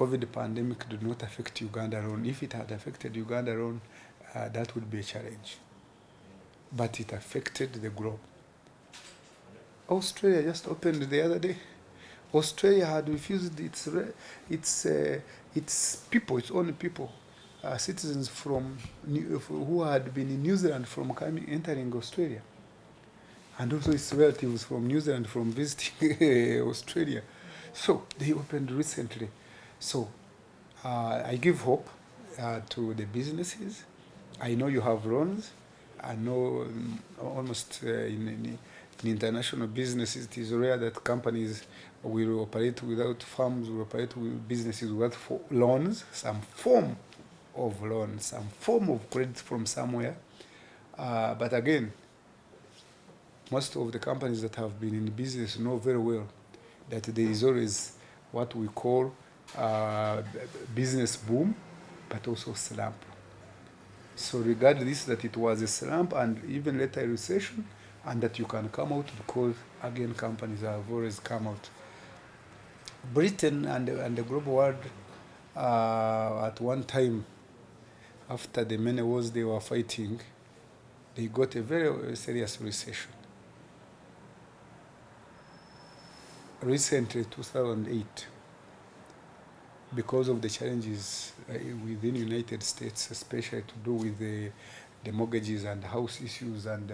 COVID pandemic did not affect Uganda alone. If it had affected Uganda alone, that would be a challenge. But it affected the globe. Australia just opened the other day. Australia had refused its people, its own people, citizens from who had been in New Zealand from entering Australia, and also its relatives from New Zealand from visiting Australia. So they opened recently. So I give hope to the businesses. I know you have loans. I know almost in international businesses, it is rare that companies will operate without firms, will operate with businesses without loans, some form of loan, some form of credit from somewhere. But again, most of the companies that have been in business know very well that there is always what we call business boom, but also slump. So regardless that it was a slump and even later a recession, and that you can come out because, again, companies have always come out. Britain and the global world, at one time, after the many wars they were fighting, they got a very serious recession. Recently, 2008, because of the challenges within the United States, especially to do with the mortgages and house issues and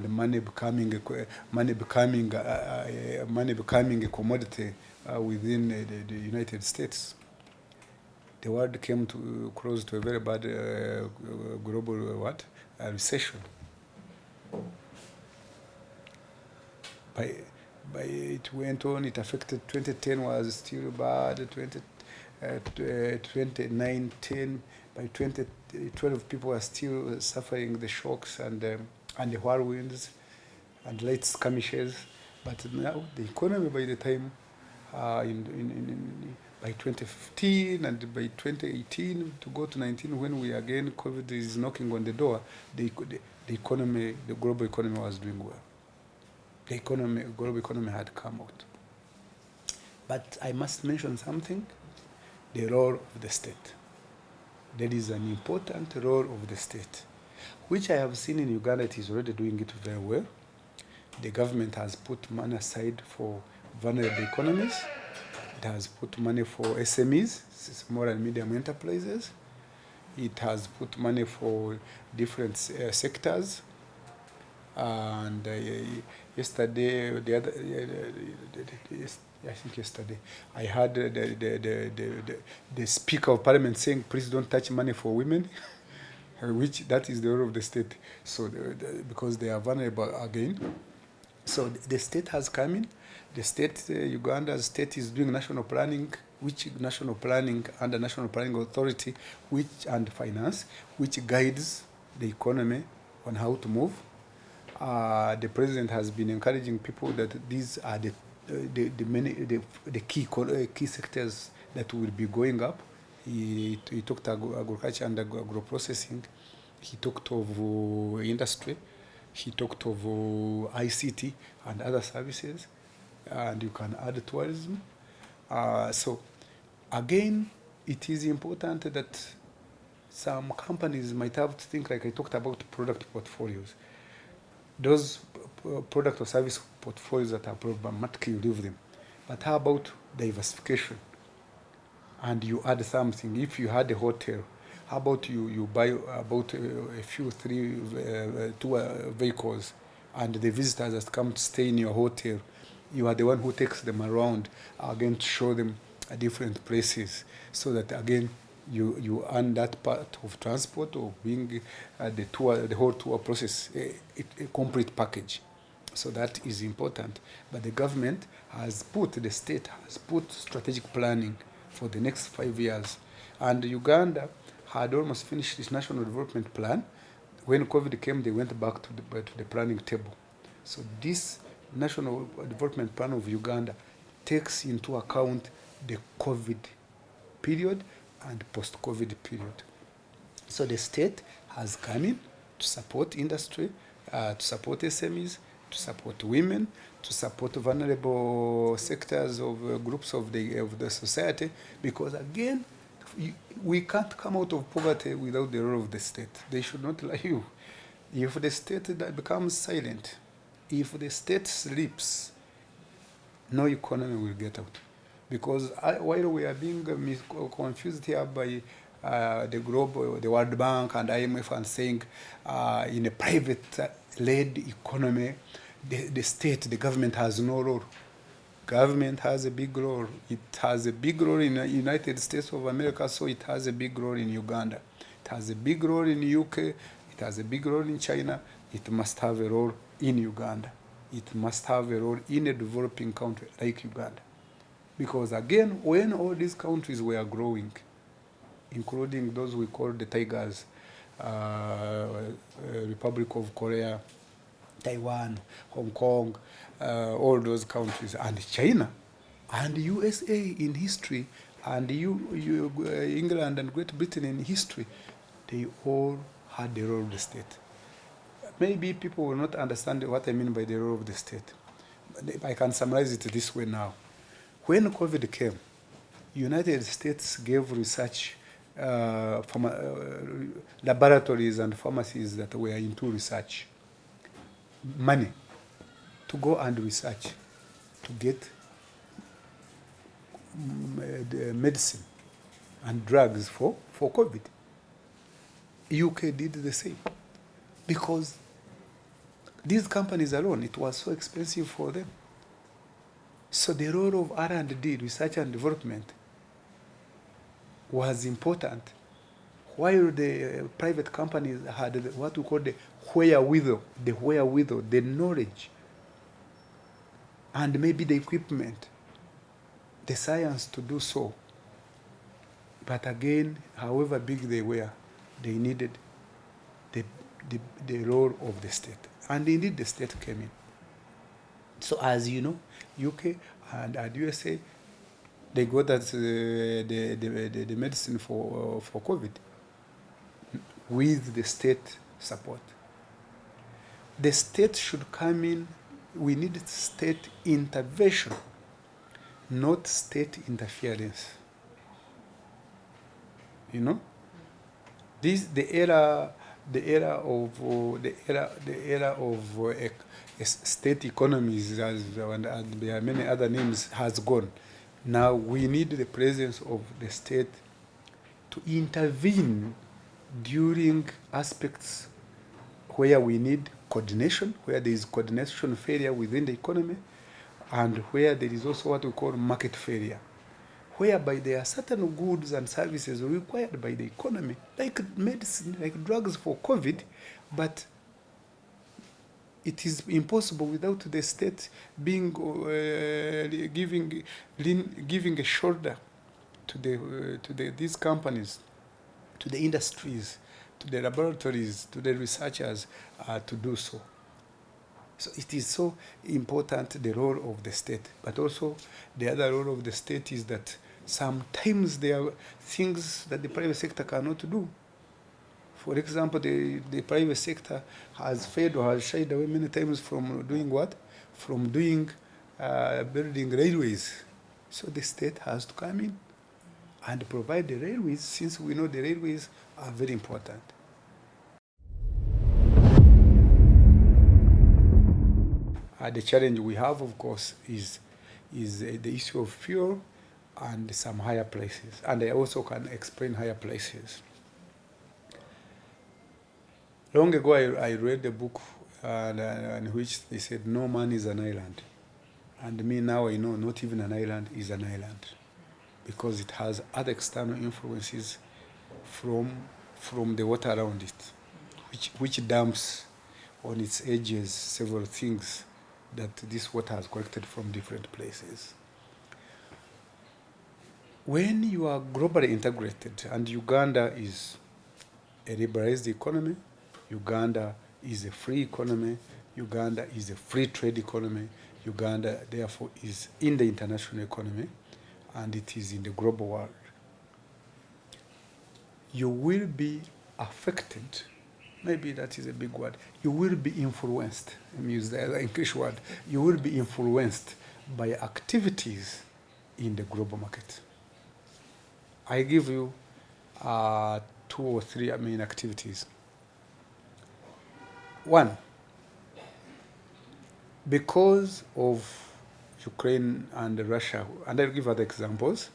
money becoming a commodity within the United States, the world came to close to a very bad global recession. It went on. It affected 2010 was still bad. 2019, by 2012, people are still suffering the shocks and the whirlwinds and late skirmishes. But now the economy, by the time by 2015 and by 2018 to go to 19, when we again COVID is knocking on the door, the economy, the global economy was doing well. The global economy had come out. But I must mention something. The role of the state. There is an important role of the state, which I have seen in Uganda. It is already doing it very well. The government has put money aside for vulnerable economies. It has put money for SMEs, small and medium enterprises. It has put money for different sectors. And yesterday, I think yesterday, I heard the Speaker of Parliament saying, please don't touch money for women, which that is the role of the state. So because they are vulnerable again. So the state has come in. The state, Uganda's state is doing national planning, which national planning under National Planning Authority, and finance, which guides the economy on how to move. The president has been encouraging people that these are the key sectors that will be going up. He talked agriculture and agro-processing. He talked of industry. He talked of ICT and other services. And you can add tourism. So again, it is important that some companies might have to think, like I talked about, product portfolios. Those product or service portfolios that are problematic, you leave them. But how about diversification? And you add something. If you had a hotel, how about you buy about a few, two vehicles, and the visitors that come to stay in your hotel, you are the one who takes them around, again, to show them different places, so that again you earn that part of transport, or being the whole tour process, a complete package. So that is important. But the government the state has put strategic planning for the next 5 years. And Uganda had almost finished its national development plan. When COVID came, they went back to the planning table. So this national development plan of Uganda takes into account the COVID period and post-COVID period. So the state has come in to support industry, to support SMEs, to support women, to support vulnerable sectors of groups of the society, because again, we can't come out of poverty without the role of the state. They should not lie you. If the state becomes silent, if the state sleeps, no economy will get out. Because while we are being confused here by the global, the World Bank and IMF, and saying in a private-led economy, the state, the government has no role. Government has a big role. It has a big role in the United States of America, so it has a big role in Uganda. It has a big role in the UK. It has a big role in China. It must have a role in Uganda. It must have a role in a developing country like Uganda. Because again, when all these countries were growing, including those we call the tigers, Republic of Korea, Taiwan, Hong Kong, all those countries, and China, and USA in history, and England and Great Britain in history, they all had the role of the state. Maybe people will not understand what I mean by the role of the state. I can summarize it this way now. When COVID came, United States gave research laboratories and pharmacies that were into research money to go and research, to get the medicine and drugs for COVID. UK did the same, because these companies alone, it was so expensive for them. So the role of R&D, research and development, was important, while the private companies had what we call the wherewithal, the knowledge, and maybe the equipment, the science to do so. But again, however big they were, they needed the role of the state. And indeed, the state came in. So as you know, UK and USA, they got that the medicine for COVID with the state support. The state should come in. We need state intervention, not state interference. You know, the era of state economies, and there are many other names, has gone. Now we need the presence of the state to intervene during aspects where we need coordination, where there is coordination failure within the economy, and where there is also what we call market failure, whereby there are certain goods and services required by the economy, like medicine, like drugs for COVID, but it is impossible without the state being giving a shoulder to these companies, to the industries, to the laboratories, to the researchers to do so. So it is so important, the role of the state. But also the other role of the state is that sometimes there are things that the private sector cannot do. For example, the private sector has failed or has shied away many times from doing what? From doing building railways. So the state has to come in and provide the railways, since we know the railways are very important. The challenge we have, of course, is the issue of fuel and some higher prices. And I also can explain higher prices. Long ago, I read a book in which they said, no man is an island. And me now, I know not even an island is an island, because it has other external influences from the water around it, which dumps on its edges several things that this water has collected from different places. When you are globally integrated, and Uganda is a liberalized economy, Uganda is a free economy, Uganda is a free trade economy, Uganda therefore is in the international economy, and it is in the global world. You will be affected maybe that is a big word, you will be influenced, let me use the English word, you will be influenced by activities in the global market. I give you 2 or 3 main activities. One, because of Ukraine and Russia, and I'll give other examples,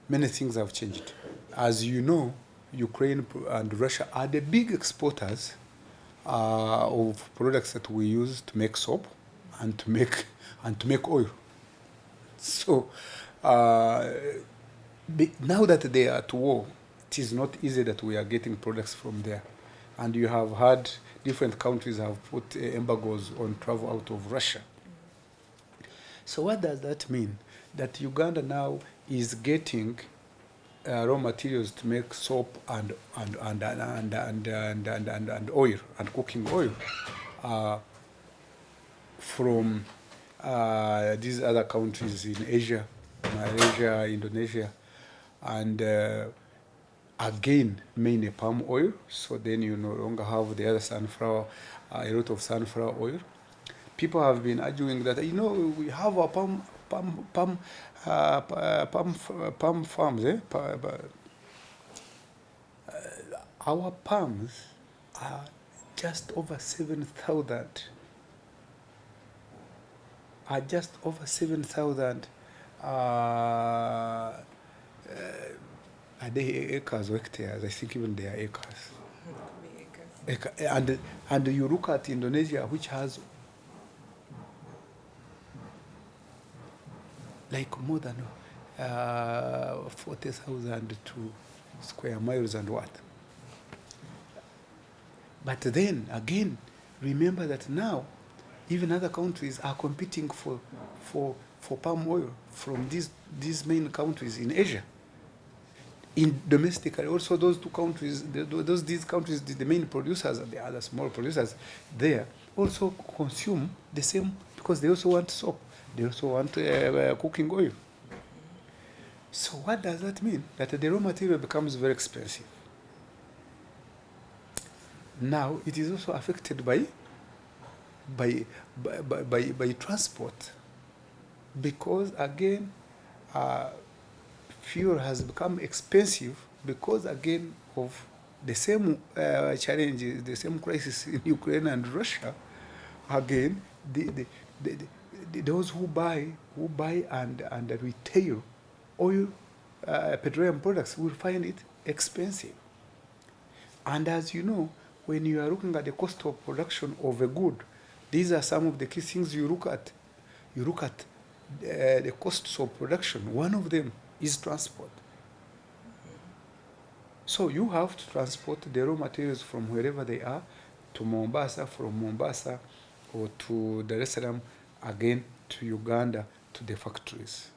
many things have changed. As you know, Ukraine and Russia are the big exporters of products that we use to make soap and to make oil. So now that they are at war, it is not easy that we are getting products from there. And you have had different countries have put embargoes on travel out of Russia. So what does that mean? That Uganda now is getting raw materials to make soap and oil and cooking oil from these other countries in Asia, Malaysia, Indonesia, and again mainly palm oil. So then you no longer have the other sunflower, a lot of sunflower oil. People have been arguing that we have our palm farms. Our palms are just over 7,000. Are they acres or hectares? I think even they are acres. And you look at Indonesia, which has like more than 40,000 to square miles and what. But then again, remember that now even other countries are competing for palm oil from these main countries in Asia. In domestically, also those 2 countries, these countries, the main producers and the other small producers there also consume the same, because they also want soap, they also want cooking oil. So what does that mean? That the raw material becomes very expensive. Now it is also affected by transport, because again fuel has become expensive because again of the same challenges, the same crisis in Ukraine and Russia. Again, those who buy and retail oil, petroleum products will find it expensive. And as you know, when you are looking at the cost of production of a good, these are some of the key things you look at. You look at the costs of production. One of them is transport. So you have to transport the raw materials from wherever they are to Mombasa, from Mombasa or to Dar es Salaam, again to Uganda, to the factories.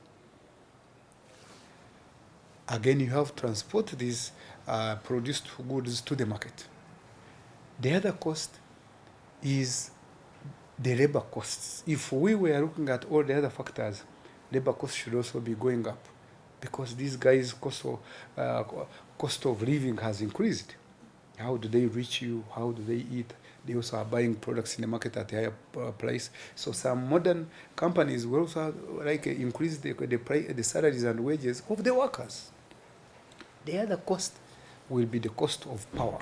Again, you have to transport these produced goods to the market. The other cost is the labor costs. If we were looking at all the other factors, labor costs should also be going up, because these guys' cost of living has increased. How do they reach you? How do they eat? They also are buying products in the market at a higher price. So some modern companies will also increase the salaries and wages of the workers. The other cost will be the cost of power.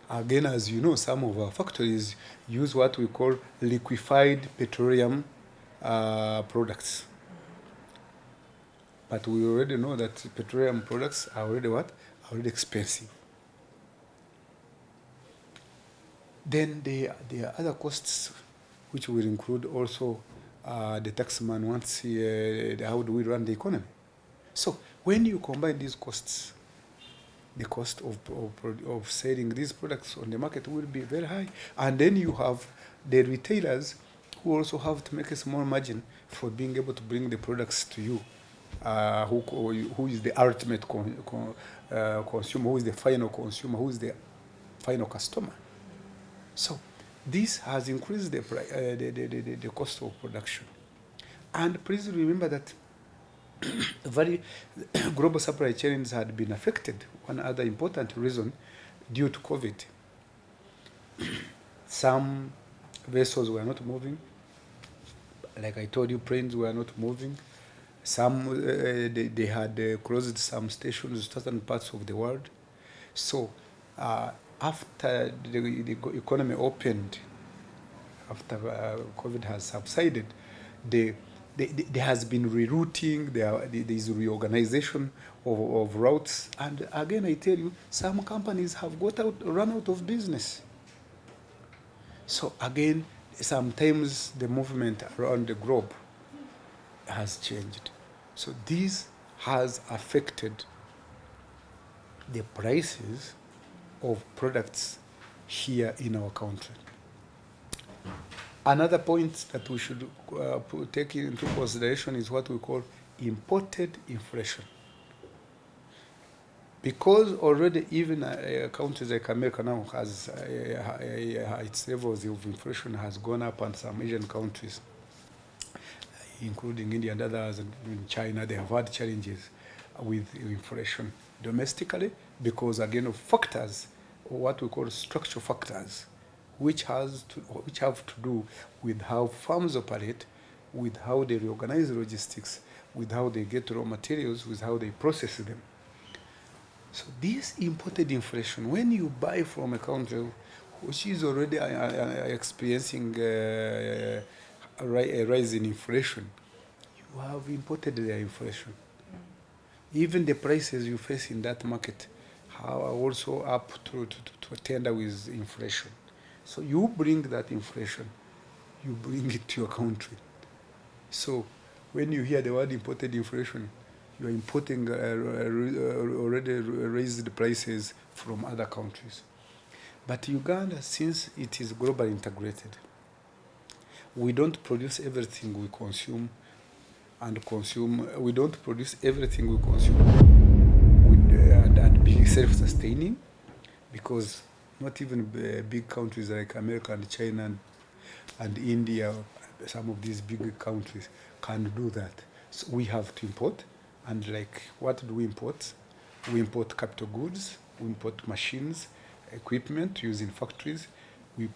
Again, as you know, some of our factories use what we call liquefied petroleum products. But we already know that petroleum products are already what? Already expensive. Then there are other costs which will include also the taxman wants how do we run the economy. So when you combine these costs, the cost of selling these products on the market will be very high. And then you have the retailers who also have to make a small margin for being able to bring the products to you. Who is the ultimate consumer, who is the final consumer, who is the final customer. So this has increased the cost of production. And please remember that very global supply chains had been affected. One other important reason due to COVID. Some vessels were not moving. Like I told you, planes were not moving. Some they had closed some stations in certain parts of the world. So after the economy opened, after COVID has subsided, there has been rerouting, there is reorganization of routes, and again I tell you, some companies have run out of business. So again, sometimes the movement around the globe has changed. So this has affected the prices of products here in our country. Another point that we should take into consideration is what we call imported inflation. Because already even countries like America now has its levels of inflation has gone up, and some Asian countries, including India and others, and in China, they have had challenges with inflation domestically because, again, of factors, what we call structural factors, which have to do with how farms operate, with how they reorganize logistics, with how they get raw materials, with how they process them. So this imported inflation, when you buy from a country which is already experiencing a rise in inflation, you have imported their inflation. Even the prices you face in that market are also up to tender with inflation. So you bring that inflation, you bring it to your country. So when you hear the word imported inflation, you are importing already raised prices from other countries. But Uganda, since it is globally integrated, we don't produce everything we consume we don't produce everything we consume and be self-sustaining, because not even big countries like America and China and India, some of these big countries can do that. So we have to import. And like, what do we import? We import capital goods, we import machines, equipment used in factories, we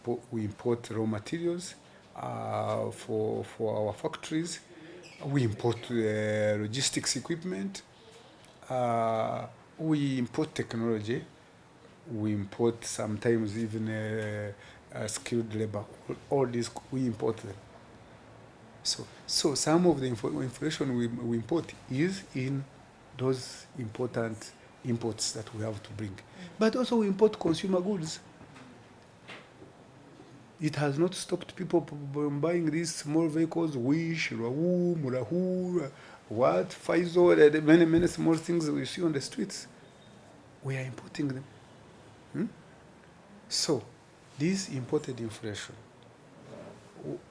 import raw materials for our factories, we import logistics equipment, we import technology, we import sometimes even skilled labor. All these, we import them. So some of the inflation we import is in those important imports that we have to bring. But also we import consumer goods. It has not stopped people from buying these small vehicles, Wish, Rahu, Murahu, Pfizer, and many small things we see on the streets. We are importing them. So this imported inflation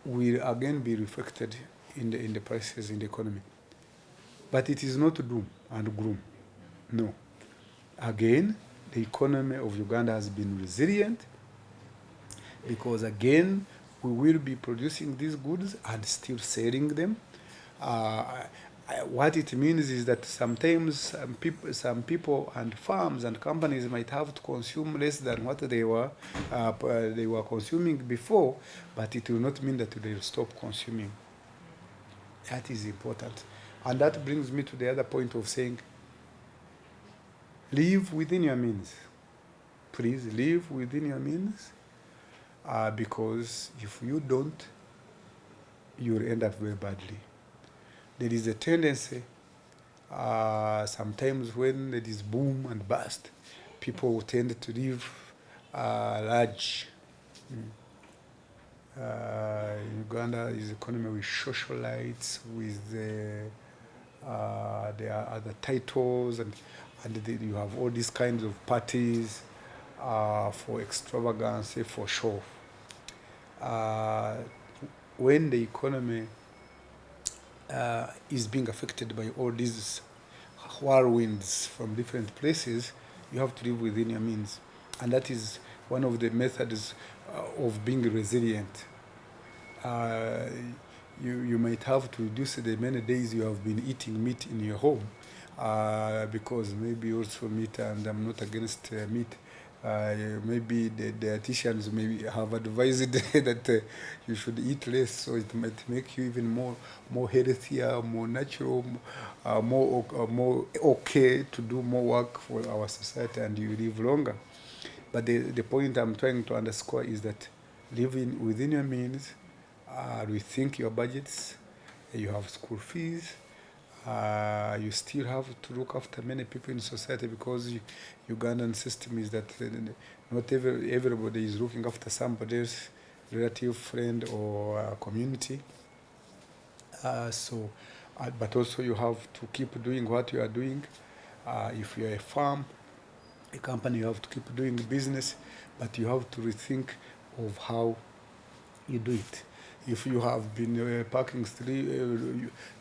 will again be reflected in the prices in the economy. But it is not doom and gloom. No. Again, the economy of Uganda has been resilient because, again, we will be producing these goods and still selling them. What it means is that sometimes some people and farms and companies might have to consume less than what they were consuming before, but it will not mean that they will stop consuming. That is important. And that brings me to the other point of saying, live within your means. Please live within your means, because if you don't, you will end up very badly. There is a tendency, sometimes when there is boom and bust, people tend to live large. Uganda is economy with socialites, with there are other titles, and you have all these kinds of parties for extravagance, for show. When the economy is being affected by all these whirlwinds from different places, you have to live within your means. And that is one of the methods of being resilient. You might have to reduce the many days you have been eating meat in your home, because maybe also meat, and I'm not against meat, Maybe the dietitians maybe have advised that you should eat less, so it might make you even more healthier, more natural, more okay to do more work for our society, and you live longer. But the point I'm trying to underscore is that living within your means, rethink your budgets. You have school fees. You still have to look after many people in society, because Ugandan system is that not everybody is looking after somebody else, relative, friend, or community. But also you have to keep doing what you are doing. If you are a farm, a company, you have to keep doing business, but you have to rethink of how you do it. If you have been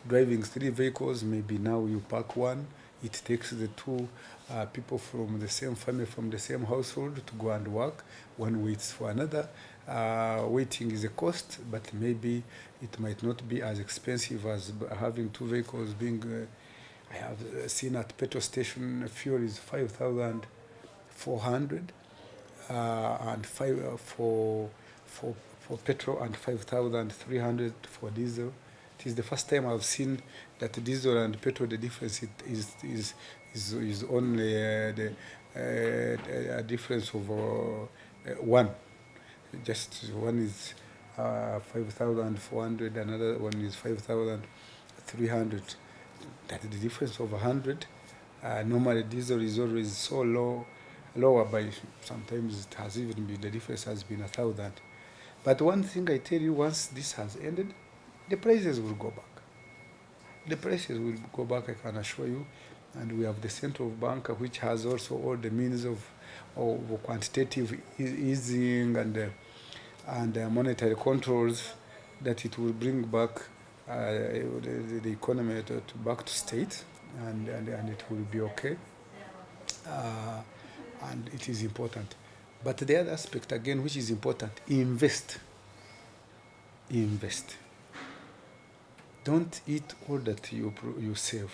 driving 3 vehicles, maybe now you park one. It takes the two people from the same family, from the same household, to go and work. One waits for another. Waiting is a cost, but maybe it might not be as expensive as having 2 vehicles. I have seen at petrol station, fuel is 5,400, and for petrol, and 5,300 for diesel. It is the first time I've seen that diesel and petrol, the difference is only a difference of one. Just one is 5,400, another one is 5,300. That is the difference of 100. Normally diesel is always so lower by, sometimes it has even been, the difference has been 1,000. But one thing I tell you, once this has ended, the prices will go back. The prices will go back, I can assure you. And we have the central bank, which has also all the means of quantitative easing and monetary controls, that it will bring back the economy back to state, and it will be okay. And it is important. But the other aspect, again, which is important, invest. Invest. Don't eat all that you save.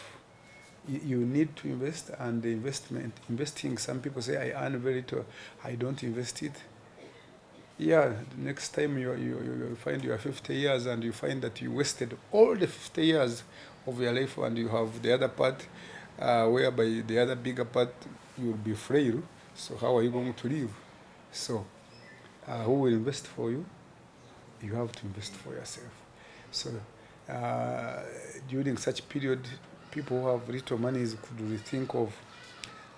You need to invest, and the investing, some people say, I earn very little, I don't invest it. Yeah, the next time you find you are 50 years and you find that you wasted all the 50 years of your life, and you have the other part, whereby the other bigger part, you will be frail. So how are you going to live? So who will invest for you? You have to invest for yourself. So during such period, people who have little monies could rethink of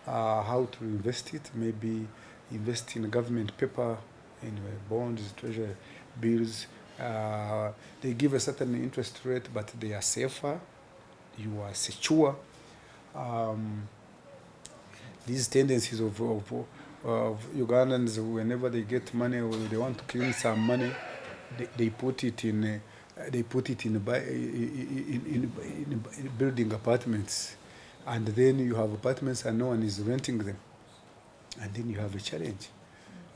how to invest it. Maybe invest in government paper, in bonds, treasury bills. They give a certain interest rate, but they are safer. You are secure. These tendencies of Ugandans, whenever they get money or they want to clean some money, they put it in building apartments, and then you have apartments and no one is renting them, and then you have a challenge.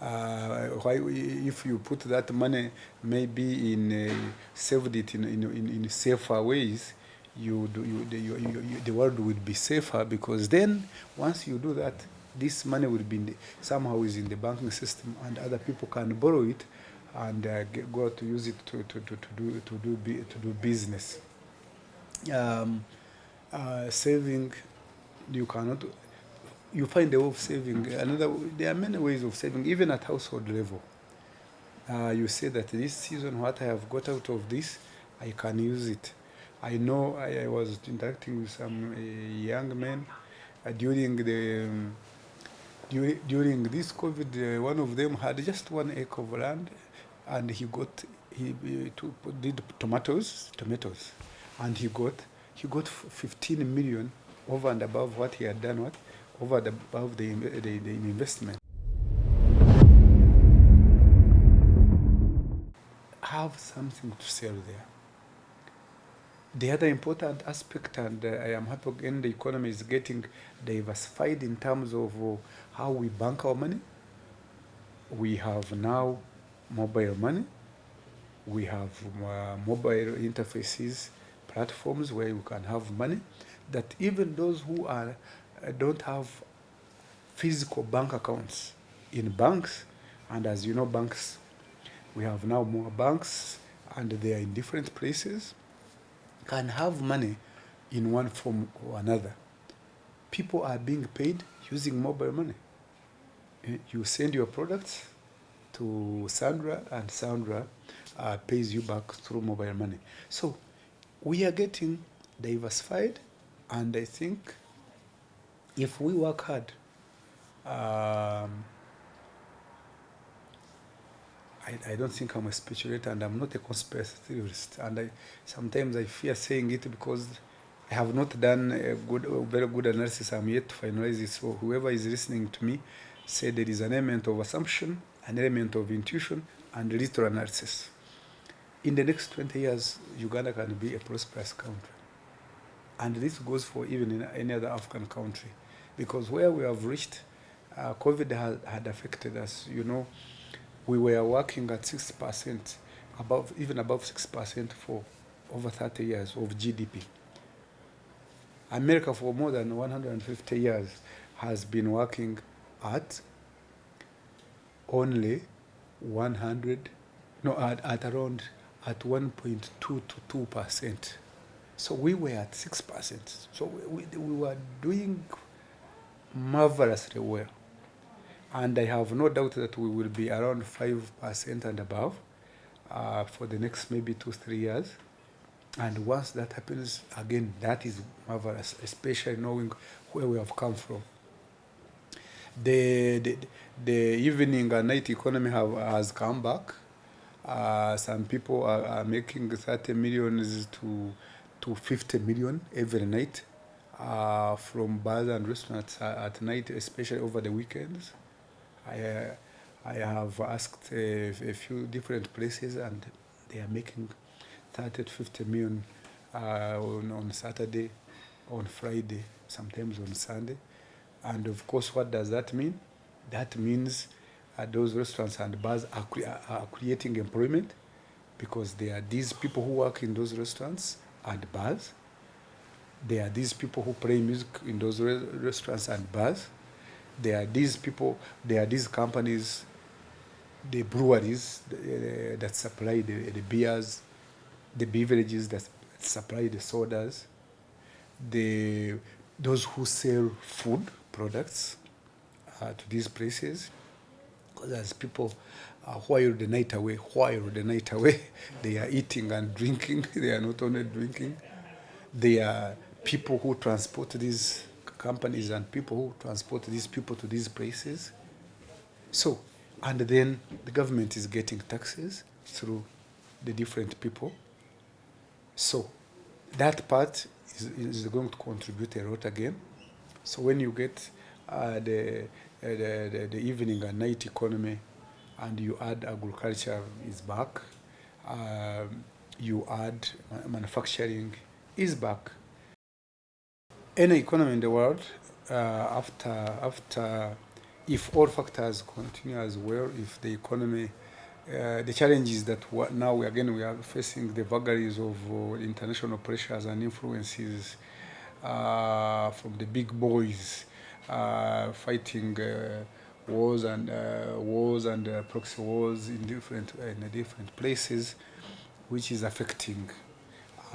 Why, if you put that money maybe saved it in safer ways, the world will be safer, because then once you do that, this money will be somehow is in the banking system, and other people can borrow it and go to use it to do business. Saving, you cannot. You find a way of saving. There are many ways of saving, even at household level. You say that this season, what I have got out of this, I can use it. I know I was interacting with some young men during this COVID. One of them had just 1 acre of land, and he did tomatoes, and he got 15 million over and above what he had done. Over and above the investment. Have something to sell there. The other important aspect, and I am happy again, the economy is getting diversified in terms of how we bank our money. We have now mobile money. We have mobile interfaces, platforms where you can have money, that even those who don't have physical bank accounts, in banks. And as you know, banks, we have now more banks, and they are in different places, can have money in one form or another. People are being paid using mobile money. You send your products to Sandra, and Sandra pays you back through mobile money. So we are getting diversified, and I think if we work hard, I don't think I'm a speculator, and I'm not a conspiracy theorist. And sometimes I fear saying it because I have not done a very good analysis. I'm yet to finalize it. So whoever is listening to me, say there is an element of assumption, an element of intuition, and little analysis. In the next 20 years, Uganda can be a prosperous country. And this goes for even in any other African country. Because where we have reached, COVID had affected us. You know, we were working at 6%, even above 6% for over 30 years of GDP. America, for more than 150 years, has been working at only at around 1.2 to 2%. So we were at 6%. So we were doing marvelously well. And I have no doubt that we will be around 5% and above for the next maybe 2-3 years. And once that happens, again, that is marvelous, especially knowing where we have come from. The evening and night economy has come back. Some people are making 30 million to 50 million every night from bars and restaurants at night, especially over the weekends. I have asked a few different places, and they are making 30 to 50 million on Saturday, on Friday, sometimes on Sunday. And of course, what does that mean? That means those restaurants and bars are creating employment, because there are these people who work in those restaurants and bars. There are these people who play music in those restaurants and bars. There are these people, there are these companies, the breweries that supply the beers, the beverages that supply the sodas, those who sell food products to these places. Because as people while the night away, they are eating and drinking. They are not only drinking. They are people who transport these companies and people who transport these people to these places. So, and then the government is getting taxes through the different people. So that part is going to contribute a lot again. So when you get the evening and night economy, and you add agriculture is back, you add manufacturing is back. Any economy in the world, after if all factors continue as well, if the economy, the challenge is that now we are facing the vagaries of international pressures and influences from the big boys fighting wars and proxy wars in different places, which is affecting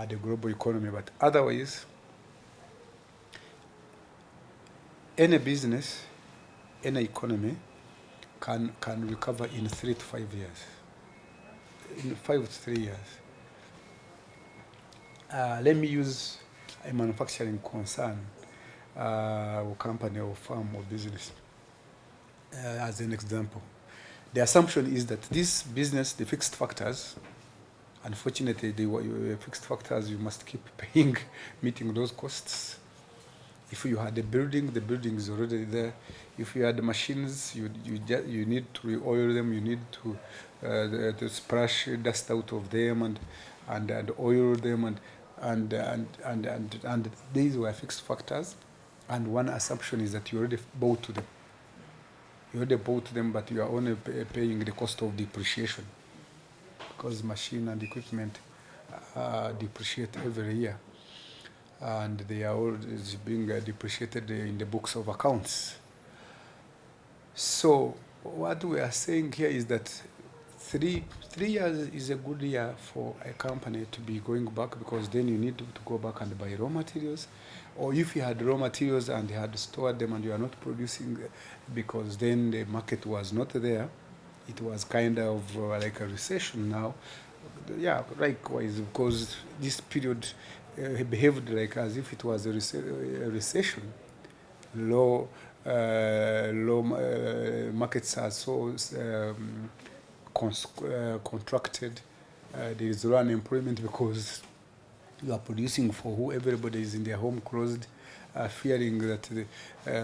the global economy. But otherwise, any business, any economy can recover in 3 to 5 years, in 5 to 3 years. Let me use a manufacturing concern or company or firm or business as an example. The assumption is that this business, the fixed factors, unfortunately, the fixed factors, you must keep paying, meeting those costs. If you had a building, the building is already there. If you had machines, you need to re-oil them. You need to splash dust out of them and oil them and these were fixed factors. And one assumption is that you already bought them. You already bought them, but you are only paying the cost of depreciation, because machine and equipment depreciate every year, and they are always being depreciated in the books of accounts. So what we are saying here is that three years is a good year for a company to be going back, because then you need to go back and buy raw materials. Or if you had raw materials and you had stored them and you are not producing, because then the market was not there, it was kind of like a recession now. Yeah, likewise, because this period behaved like as if it was a recession. Low, markets are so contracted. There is low unemployment because you are producing for who everybody is in their home closed, fearing that the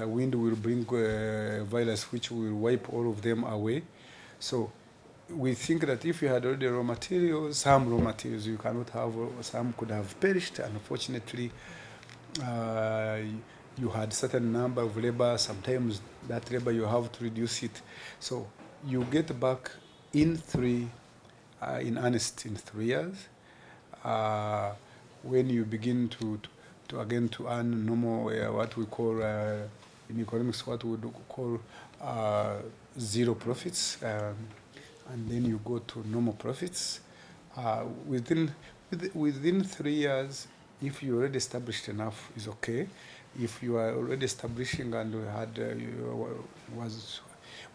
wind will bring virus which will wipe all of them away. So we think that if you had already raw materials, some raw materials you cannot have, some could have perished. Unfortunately, you had certain number of labor. Sometimes that labor you have to reduce it. So you get back in in earnest in 3 years, when you begin to again to earn normal, what we call in economics, what we would call zero profits, and then you go to normal profits. Within 3 years, if you already established enough, is okay. If you are already establishing and had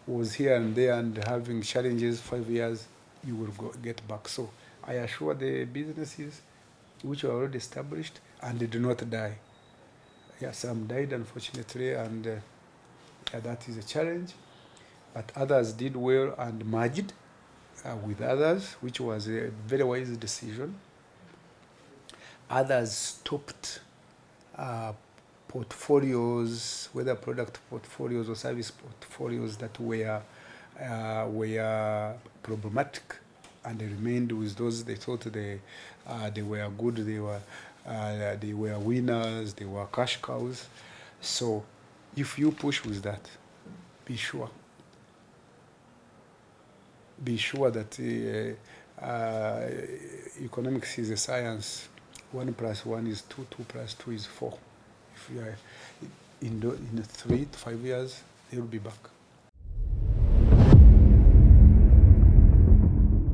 was here and there and having challenges, 5 years, you will get back. So I assure the businesses which are already established and they do not die. Yeah, some died unfortunately, and that is a challenge. But others did well and merged with others, which was a very wise decision. Others stopped portfolios, whether product portfolios or service portfolios that were problematic, and they remained with those they thought they were good, they were winners, they were cash cows. So if you push with that, be sure that economics is a science. 1 + 1 is 2, 2 + 2 is 4. If you are in 3 to 5 years, they will be back.